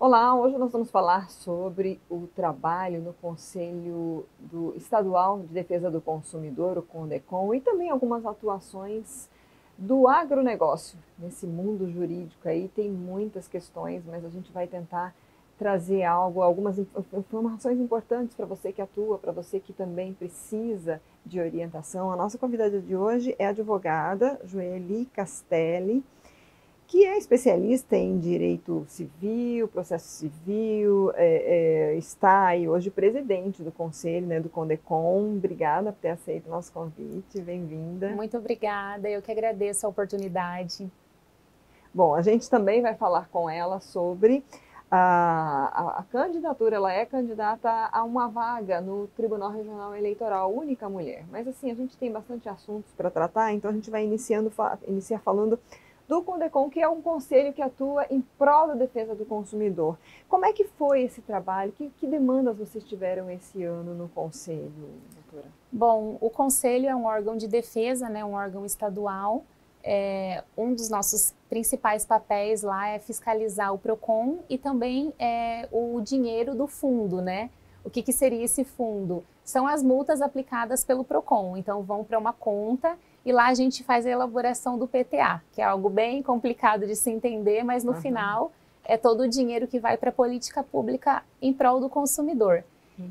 Olá, hoje nós vamos falar sobre o trabalho no Conselho Estadual de Defesa do Consumidor, o CONDECOM, e também algumas atuações do agronegócio. Nesse mundo jurídico aí tem muitas questões, mas a gente vai tentar trazer algumas informações importantes para você que atua, para você que também precisa de orientação. A nossa convidada de hoje é a advogada Joeli Castelli, que é especialista em direito civil, processo civil, está aí hoje presidente do conselho, né, do CONDECOM. Obrigada por ter aceito o nosso convite, bem-vinda. Muito obrigada, eu que agradeço a oportunidade. Bom, a gente também vai falar com ela sobre a candidatura. Ela é candidata a uma vaga no Tribunal Regional Eleitoral, única mulher. Mas assim, a gente tem bastante assuntos para tratar, então a gente vai iniciar falando do CONDECOM, que é um conselho que atua em prol da defesa do consumidor. Como é que foi esse trabalho? Que demandas vocês tiveram esse ano no conselho, doutora? Bom, o Conselho é um órgão de defesa, né, um órgão estadual. Um dos nossos principais papéis lá é fiscalizar o PROCON e também o dinheiro do fundo, né? O que seria esse fundo? São as multas aplicadas pelo PROCON, então vão para uma conta e lá a gente faz a elaboração do PTA, que é algo bem complicado de se entender, mas no final é todo o dinheiro que vai para a política pública em prol do consumidor.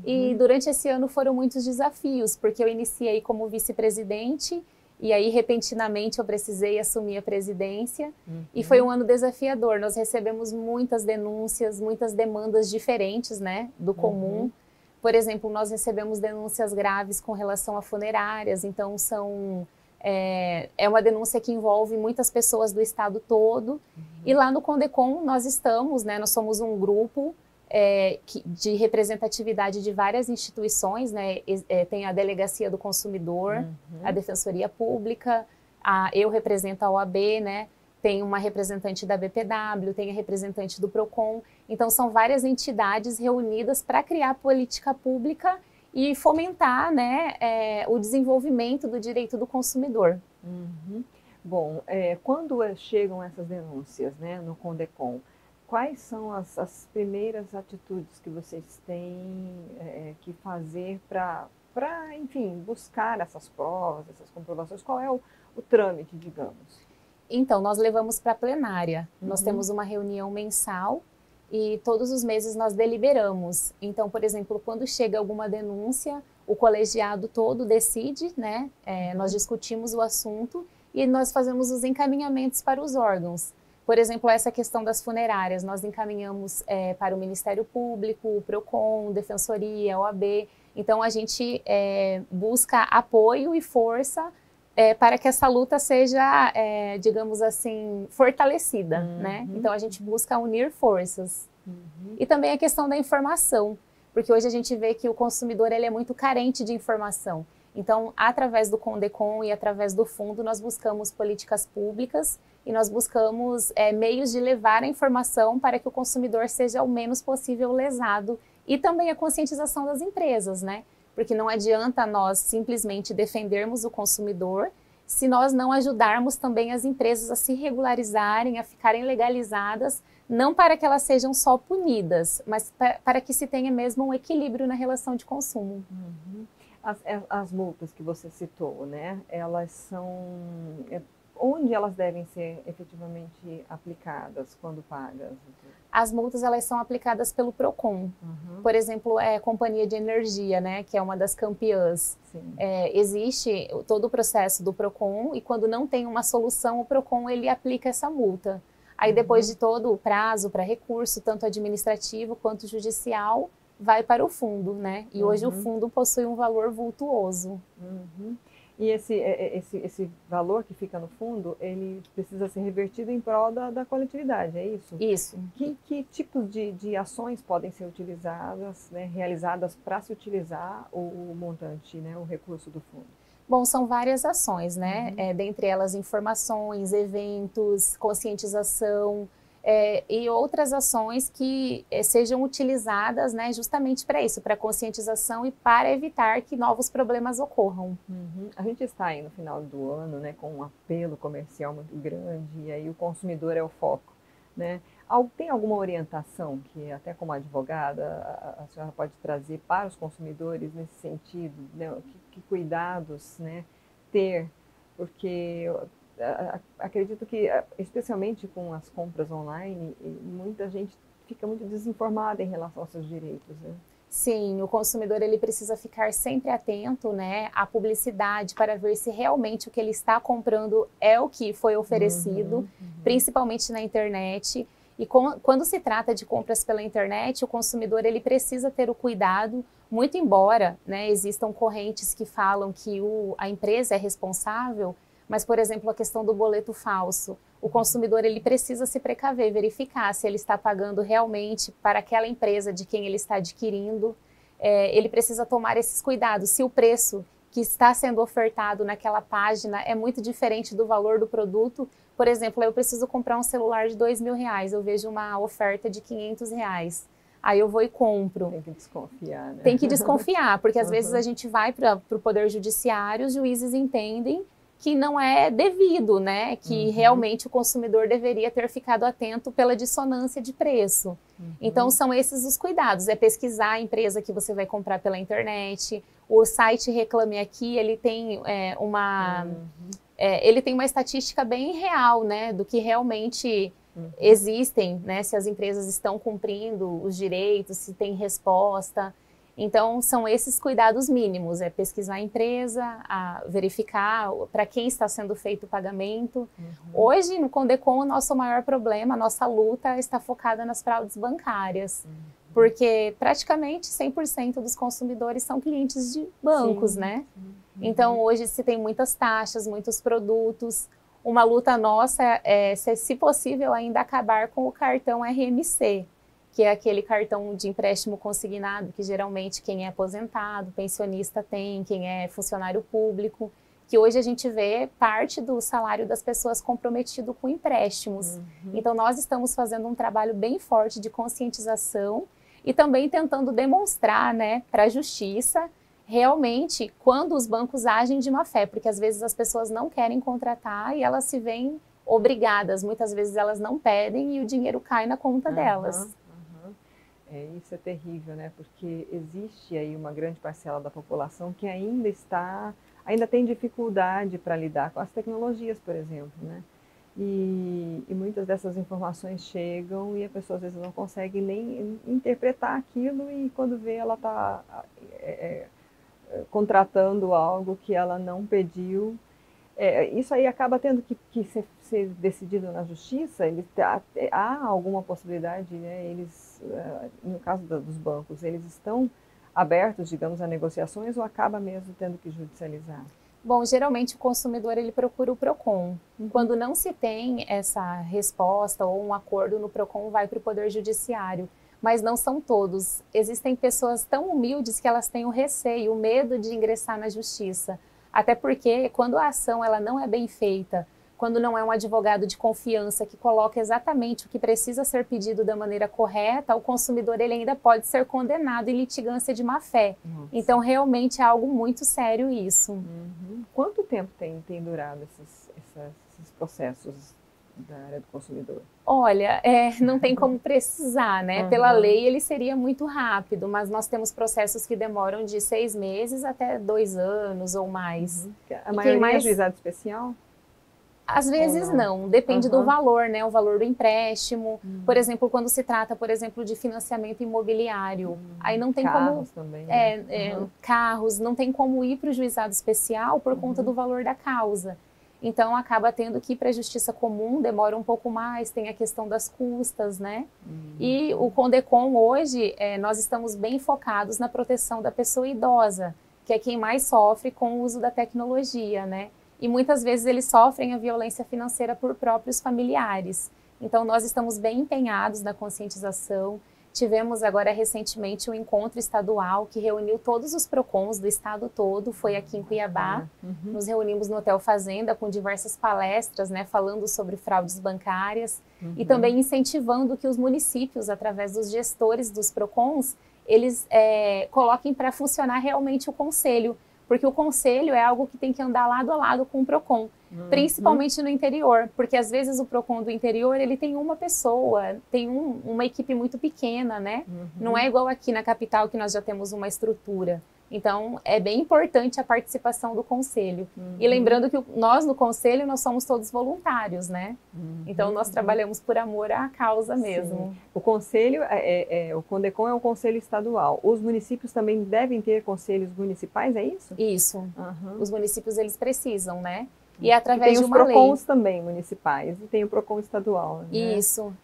E durante esse ano foram muitos desafios, porque eu iniciei como vice-presidente e aí repentinamente eu precisei assumir a presidência e foi um ano desafiador. Nós recebemos muitas denúncias, muitas demandas diferentes, né, do comum. Por exemplo, nós recebemos denúncias graves com relação a funerárias, então é uma denúncia que envolve muitas pessoas do estado todo. E lá no CONDECOM nós estamos, né, nós somos um grupo de representatividade de várias instituições, né? Tem a Delegacia do Consumidor, a Defensoria Pública, eu represento a OAB, né? Tem uma representante da BPW, tem a representante do PROCON. Então, são várias entidades reunidas para criar política pública e fomentar, né, o desenvolvimento do direito do consumidor. Bom, quando chegam essas denúncias, né, no CONDECOM, quais são as primeiras atitudes que vocês têm que fazer enfim, buscar essas provas, essas comprovações? Qual é o trâmite, digamos? Então, nós levamos para a plenária. Nós temos uma reunião mensal e todos os meses nós deliberamos. Então, por exemplo, quando chega alguma denúncia, o colegiado todo decide, né? Nós discutimos o assunto e nós fazemos os encaminhamentos para os órgãos. Por exemplo, essa questão das funerárias, nós encaminhamos para o Ministério Público, o PROCON, Defensoria, a OAB. Então, a gente busca apoio e força para que essa luta seja, digamos assim, fortalecida, né? Então, a gente busca unir forças. E também a questão da informação, porque hoje a gente vê que o consumidor ele é muito carente de informação. Então, através do CONDECOM e através do fundo, nós buscamos políticas públicas e nós buscamos meios de levar a informação para que o consumidor seja o menos possível lesado e também a conscientização das empresas, né? Porque não adianta nós simplesmente defendermos o consumidor se nós não ajudarmos também as empresas a se regularizarem, a ficarem legalizadas, não para que elas sejam só punidas, mas para que se tenha mesmo um equilíbrio na relação de consumo. As multas que você citou, né? Elas são onde elas devem ser efetivamente aplicadas quando pagas? As multas elas são aplicadas pelo PROCON. Por exemplo, companhia de energia, né, que é uma das campeãs. Existe todo o processo do PROCON e quando não tem uma solução, o PROCON ele aplica essa multa. Aí depois de todo o prazo para recurso, tanto administrativo quanto judicial, vai para o fundo, né? E hoje o fundo possui um valor vultuoso. E esse valor que fica no fundo, ele precisa ser revertido em prol da coletividade, é isso? Isso. Que tipos de ações podem ser utilizadas, né, realizadas para se utilizar o montante, né, o recurso do fundo? Bom, são várias ações, né? Dentre elas informações, eventos, conscientização, e outras ações que sejam utilizadas, né, justamente para isso, para conscientização e para evitar que novos problemas ocorram. A gente está aí no final do ano, né, com um apelo comercial muito grande e aí o consumidor é o foco, né? Tem alguma orientação que, até como advogada, a senhora pode trazer para os consumidores nesse sentido, né? Que cuidados, né, ter? Porque acredito que, especialmente com as compras online, muita gente fica muito desinformada em relação aos seus direitos, né? Sim, o consumidor ele precisa ficar sempre atento, né, à publicidade para ver se realmente o que ele está comprando é o que foi oferecido, principalmente na internet. E quando se trata de compras pela internet, o consumidor ele precisa ter o cuidado, muito embora, né, existam correntes que falam que a empresa é responsável, mas, por exemplo, a questão do boleto falso. O consumidor ele precisa se precaver, verificar se ele está pagando realmente para aquela empresa de quem ele está adquirindo. Ele precisa tomar esses cuidados. Se o preço que está sendo ofertado naquela página é muito diferente do valor do produto, por exemplo, eu preciso comprar um celular de R$2.000, eu vejo uma oferta de R$500. Aí eu vou e compro. Tem que desconfiar, né? Tem que desconfiar, porque às vezes a gente vai para o Poder Judiciário, os juízes entendem que não é devido, né? Que realmente o consumidor deveria ter ficado atento pela dissonância de preço. Então, são esses os cuidados. É pesquisar a empresa que você vai comprar pela internet. O site Reclame Aqui, ele tem ele tem uma estatística bem real, né? Do que realmente existem, né? Se as empresas estão cumprindo os direitos, se tem resposta. Então, são esses cuidados mínimos, é pesquisar a empresa, verificar para quem está sendo feito o pagamento. Hoje, no Condecon, o nosso maior problema, a nossa luta está focada nas fraudes bancárias, porque praticamente 100% dos consumidores são clientes de bancos, né? Então, hoje se tem muitas taxas, muitos produtos. Uma luta nossa é, se possível, ainda acabar com o cartão RMC, que é aquele cartão de empréstimo consignado que geralmente quem é aposentado, pensionista tem, quem é funcionário público, que hoje a gente vê parte do salário das pessoas comprometido com empréstimos. Então nós estamos fazendo um trabalho bem forte de conscientização e também tentando demonstrar, né, para a justiça realmente quando os bancos agem de má fé, porque às vezes as pessoas não querem contratar e elas se veem obrigadas, muitas vezes elas não pedem e o dinheiro cai na conta delas. Isso é terrível, né? Porque existe aí uma grande parcela da população que ainda tem dificuldade para lidar com as tecnologias, por exemplo, né? E muitas dessas informações chegam e a pessoa às vezes não consegue nem interpretar aquilo e quando vê ela está contratando algo que ela não pediu. Isso aí acaba tendo que ser decidido na justiça. Há alguma possibilidade, né? Eles, no caso dos bancos, eles estão abertos, digamos, a negociações ou acaba mesmo tendo que judicializar? Bom, geralmente o consumidor ele procura o PROCON. Quando não se tem essa resposta ou um acordo no PROCON, vai para o Poder Judiciário. Mas não são todos. Existem pessoas tão humildes que elas têm o receio, o medo de ingressar na justiça. Até porque quando a ação ela não é bem feita, quando não é um advogado de confiança que coloca exatamente o que precisa ser pedido da maneira correta, o consumidor ele ainda pode ser condenado em litigância de má-fé. Então, realmente é algo muito sério isso. Quanto tempo tem durado esses processos da área do consumidor? Olha, não tem como precisar, né? Pela lei ele seria muito rápido, mas nós temos processos que demoram de 6 meses até 2 anos ou mais. A maioria é juizado especial? Às vezes não, depende do valor, né? O valor do empréstimo. Por exemplo, quando se trata, por exemplo, de financiamento imobiliário, aí não tem carros como... também, né? Carros, não tem como ir para o juizado especial por conta do valor da causa. Então, acaba tendo que ir para a justiça comum, demora um pouco mais, tem a questão das custas, né? E o Condecon hoje, nós estamos bem focados na proteção da pessoa idosa, que é quem mais sofre com o uso da tecnologia, né? E muitas vezes eles sofrem a violência financeira por próprios familiares. Então, nós estamos bem empenhados na conscientização. Tivemos agora recentemente um encontro estadual que reuniu todos os PROCONs do estado todo, foi aqui em Cuiabá. Nos reunimos no Hotel Fazenda com diversas palestras, né, falando sobre fraudes bancárias e também incentivando que os municípios, através dos gestores dos PROCONs, eles coloquem para funcionar realmente o conselho, porque o conselho é algo que tem que andar lado a lado com o PROCON. principalmente no interior, porque às vezes o PROCON do interior, ele tem uma pessoa, tem uma equipe muito pequena, né? Não é igual aqui na capital que nós já temos uma estrutura. Então, é bem importante a participação do conselho. E lembrando que nós no conselho, nós somos todos voluntários, né? Então, nós trabalhamos por amor à causa mesmo. Sim. O conselho, o CONDECON é um conselho estadual. Os municípios também devem ter conselhos municipais, é isso? Isso. Os municípios, eles precisam, né? E através de uma lei. Tem os PROCONs também municipais e tem o PROCON estadual, né? Isso.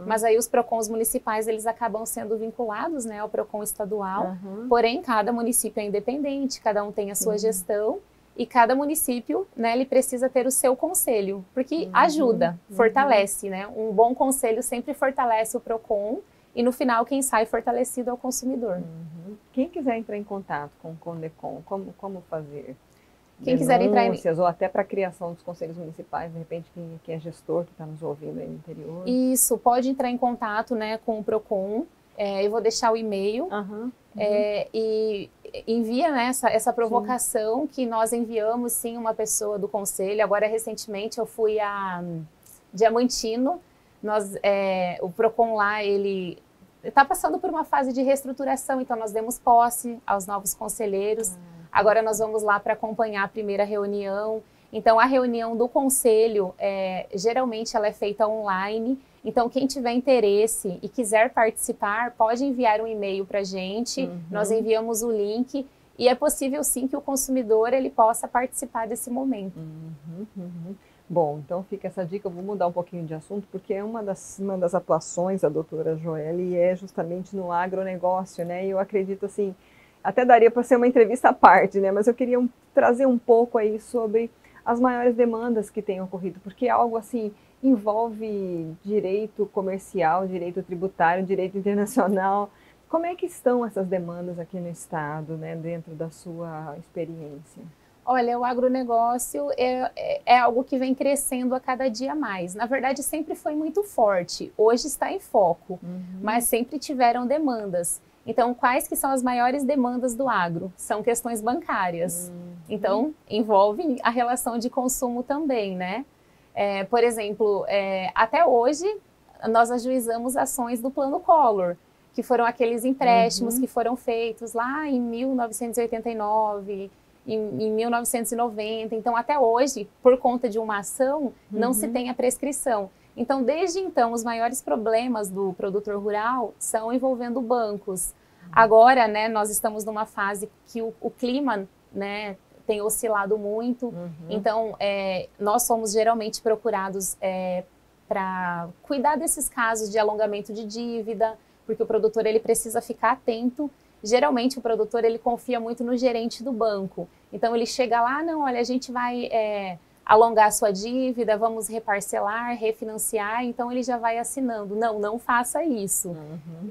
Mas aí os PROCONs municipais, eles acabam sendo vinculados, né, ao PROCON estadual. Porém, cada município é independente, cada um tem a sua gestão e cada município, né, ele precisa ter o seu conselho, porque ajuda, fortalece, né? Um bom conselho sempre fortalece o PROCON e no final quem sai fortalecido é o consumidor. Quem quiser entrar em contato com o CONDECON, como fazer? Quem quiser entrar ou até para a criação dos conselhos municipais, de repente quem é gestor que está nos ouvindo aí no interior. Isso, pode entrar em contato, né, com o PROCON, eu vou deixar o e-mail e envia, né, essa provocação que nós enviamos sim uma pessoa do conselho. Agora recentemente eu fui a Diamantino, o PROCON lá ele está passando por uma fase de reestruturação, então nós demos posse aos novos conselheiros. Agora nós vamos lá para acompanhar a primeira reunião. Então, a reunião do conselho, geralmente ela é feita online. Então, quem tiver interesse e quiser participar, pode enviar um e-mail para a gente. Nós enviamos o link. E é possível, sim, que o consumidor ele possa participar desse momento. Bom, então fica essa dica. Eu vou mudar um pouquinho de assunto, porque é uma das atuações da doutora Joelle é justamente no agronegócio, né? E eu acredito, assim, até daria para ser uma entrevista à parte, né? Mas eu queria trazer um pouco aí sobre as maiores demandas que têm ocorrido, porque algo assim envolve direito comercial, direito tributário, direito internacional. Como é que estão essas demandas aqui no estado, né, dentro da sua experiência? Olha, o agronegócio é algo que vem crescendo a cada dia mais. Na verdade, sempre foi muito forte. Hoje está em foco, mas sempre tiveram demandas. Então, quais que são as maiores demandas do agro? São questões bancárias. Então, envolve a relação de consumo também, né? Por exemplo, até hoje, nós ajuizamos ações do Plano Collor, que foram aqueles empréstimos que foram feitos lá em 1989, em 1990. Então, até hoje, por conta de uma ação, não se tem a prescrição. Então, desde então, os maiores problemas do produtor rural são envolvendo bancos. Agora, né, nós estamos numa fase que o clima, né, tem oscilado muito. Então, nós somos geralmente procurados para cuidar desses casos de alongamento de dívida, porque o produtor ele precisa ficar atento. Geralmente, o produtor ele confia muito no gerente do banco. Então, ele chega lá, não, olha, a gente vai alongar a sua dívida, vamos reparcelar, refinanciar, então ele já vai assinando. Não, não faça isso.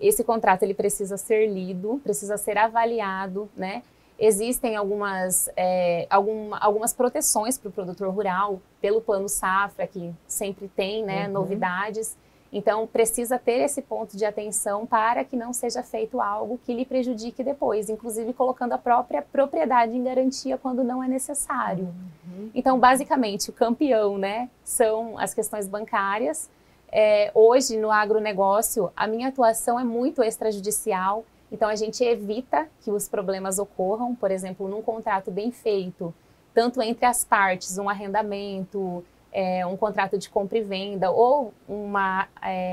Esse contrato ele precisa ser lido, precisa ser avaliado, né? Existem algumas proteções para o produtor rural, pelo Plano Safra, que sempre tem, né, novidades. Então, precisa ter esse ponto de atenção para que não seja feito algo que lhe prejudique depois, inclusive colocando a própria propriedade em garantia quando não é necessário. Então, basicamente, o campeão, né, são as questões bancárias. Hoje, no agronegócio, a minha atuação é muito extrajudicial, então a gente evita que os problemas ocorram, por exemplo, num contrato bem feito, tanto entre as partes, um arrendamento, um contrato de compra e venda ou uma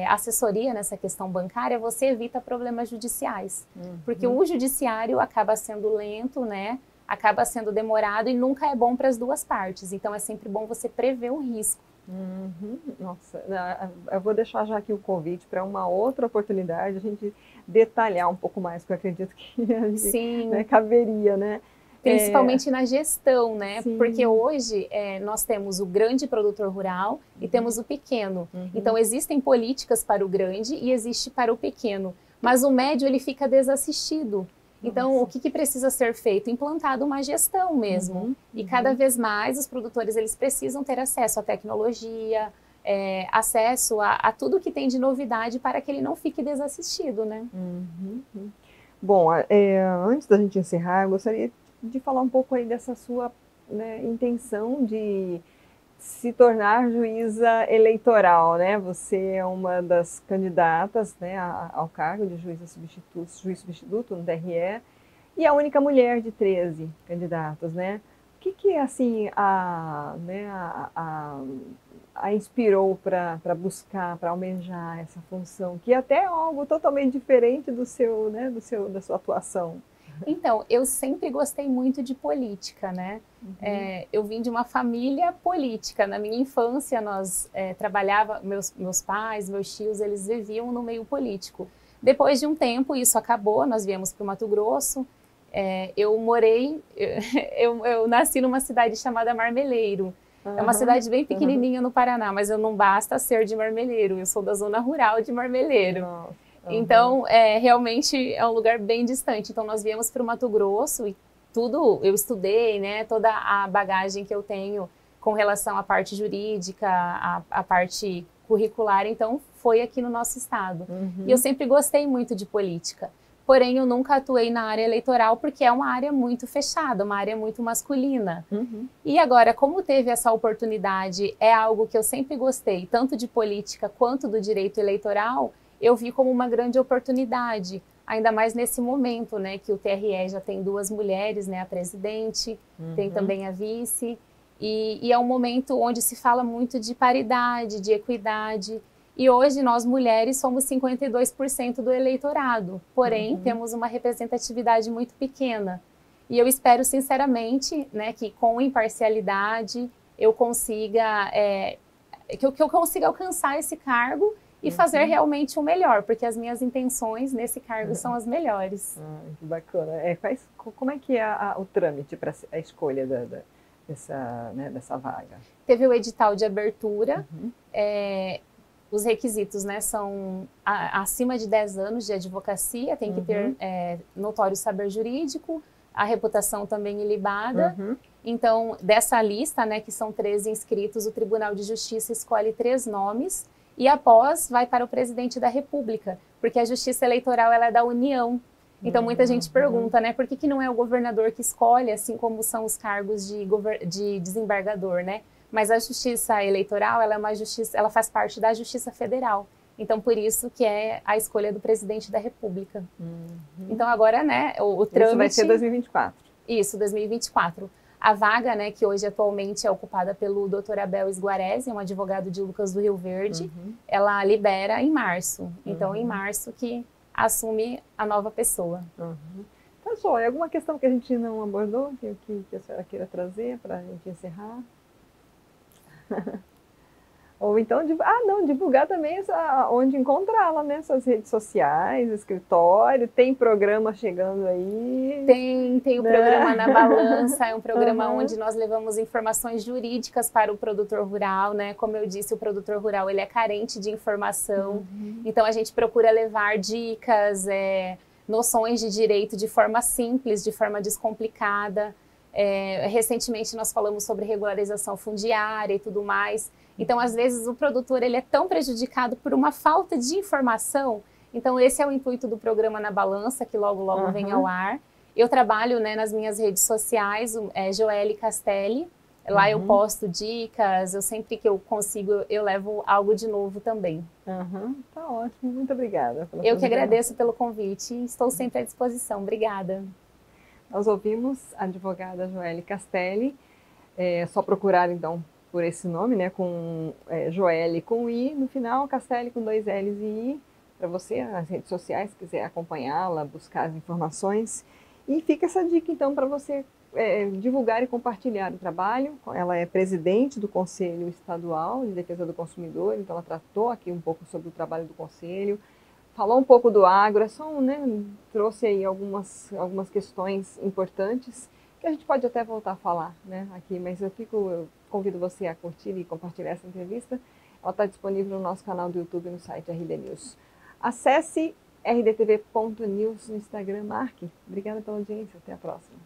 assessoria nessa questão bancária, você evita problemas judiciais. Porque o judiciário acaba sendo lento, né? Acaba sendo demorado e nunca é bom para as duas partes. Então, é sempre bom você prever o risco. Nossa, eu vou deixar já aqui o convite para uma outra oportunidade, a gente detalhar um pouco mais, porque eu acredito que a gente, né, caberia, né? Principalmente na gestão, né? Porque hoje nós temos o grande produtor rural e temos o pequeno. Então, existem políticas para o grande e existe para o pequeno. Mas o médio, ele fica desassistido. Então, o que precisa ser feito? Implantado uma gestão mesmo. E cada vez mais os produtores eles precisam ter acesso à tecnologia, acesso a tudo que tem de novidade para que ele não fique desassistido, né? Bom, antes da gente encerrar, eu gostaria de falar um pouco aí dessa sua, né, intenção de se tornar juíza eleitoral, né? Você é uma das candidatas, né, ao cargo de juiz substituto no TRE e a única mulher de 13 candidatos, né? O que assim a inspirou para buscar, para almejar essa função, que até é algo totalmente diferente do seu, né, da sua atuação? Então, eu sempre gostei muito de política, né? Eu vim de uma família política. Na minha infância, nós meus pais, meus tios, eles viviam no meio político. Depois de um tempo, isso acabou, nós viemos para o Mato Grosso. Eu nasci numa cidade chamada Marmeleiro. É uma cidade bem pequenininha no Paraná, mas eu não basta ser de Marmeleiro, eu sou da zona rural de Marmeleiro. Nossa. Então, realmente é um lugar bem distante. Então, nós viemos para o Mato Grosso e tudo, eu estudei, né, toda a bagagem que eu tenho com relação à parte jurídica, à parte curricular, então, foi aqui no nosso estado. E eu sempre gostei muito de política. Porém, eu nunca atuei na área eleitoral porque é uma área muito fechada, uma área muito masculina. E agora, como teve essa oportunidade, é algo que eu sempre gostei, tanto de política quanto do direito eleitoral, eu vi como uma grande oportunidade, ainda mais nesse momento, né, que o TRE já tem 2 mulheres, né, a presidente, tem também a vice, e é um momento onde se fala muito de paridade, de equidade, e hoje nós mulheres somos 52% do eleitorado, porém temos uma representatividade muito pequena. E eu espero sinceramente, né, que com imparcialidade eu consiga, que eu consiga alcançar esse cargo e fazer realmente o melhor, porque as minhas intenções nesse cargo são as melhores. Que bacana. Como é que é o trâmite para a escolha dessa vaga? Teve o edital de abertura, os requisitos, né, são acima de 10 anos de advocacia, tem que ter notório saber jurídico, a reputação também ilibada. Então, dessa lista, né, que são 13 inscritos, o Tribunal de Justiça escolhe 3 nomes, e após vai para o presidente da República, porque a Justiça Eleitoral ela é da União. Então muita gente pergunta, né, por que não é o governador que escolhe, assim como são os cargos de desembargador, né? Mas a Justiça Eleitoral ela é uma justiça, ela faz parte da Justiça Federal. Então por isso que é a escolha do presidente da República. Então agora, né, o trâmite... Isso vai ser 2024. Isso, 2024. A vaga, né, que hoje atualmente é ocupada pelo Dr. Abel Esguarese, um advogado de Lucas do Rio Verde, ela libera em março. Então, em março que assume a nova pessoa. Tá só, é alguma questão que a gente não abordou, que a senhora queira trazer para a gente encerrar? Ou então, divulgar também onde encontrá-la, né? Suas redes sociais, escritório, tem programa chegando aí? Tem o programa Na Balança, é um programa onde nós levamos informações jurídicas para o produtor rural, né? Como eu disse, o produtor rural ele é carente de informação, então a gente procura levar dicas, noções de direito de forma simples, de forma descomplicada. Recentemente nós falamos sobre regularização fundiária e tudo mais. Então, às vezes, o produtor ele é tão prejudicado por uma falta de informação. Então, esse é o intuito do programa Na Balança, que logo, logo vem ao ar. Eu trabalho, né, nas minhas redes sociais, Joelle Castelli. Lá eu posto dicas, sempre que eu consigo, eu levo algo de novo também. Tá ótimo, muito obrigada. Eu que agradeço pelo convite, estou sempre à disposição. Obrigada. Nós ouvimos a advogada Joelle Castelli, só procurar, então, por esse nome, né, com Joelle com I no final, Castelli com 2 L's e I, para você, nas redes sociais, se quiser acompanhá-la, buscar as informações. E fica essa dica, então, para você divulgar e compartilhar o trabalho. Ela é presidente do Conselho Estadual de Defesa do Consumidor, então ela tratou aqui um pouco sobre o trabalho do Conselho, falou um pouco do agro, trouxe aí algumas questões importantes, que a gente pode até voltar a falar, né, aqui, mas eu convido você a curtir e compartilhar essa entrevista. Ela está disponível no nosso canal do YouTube e no site RD News. Acesse rdtv.news no Instagram, marque. Obrigada pela audiência, até a próxima.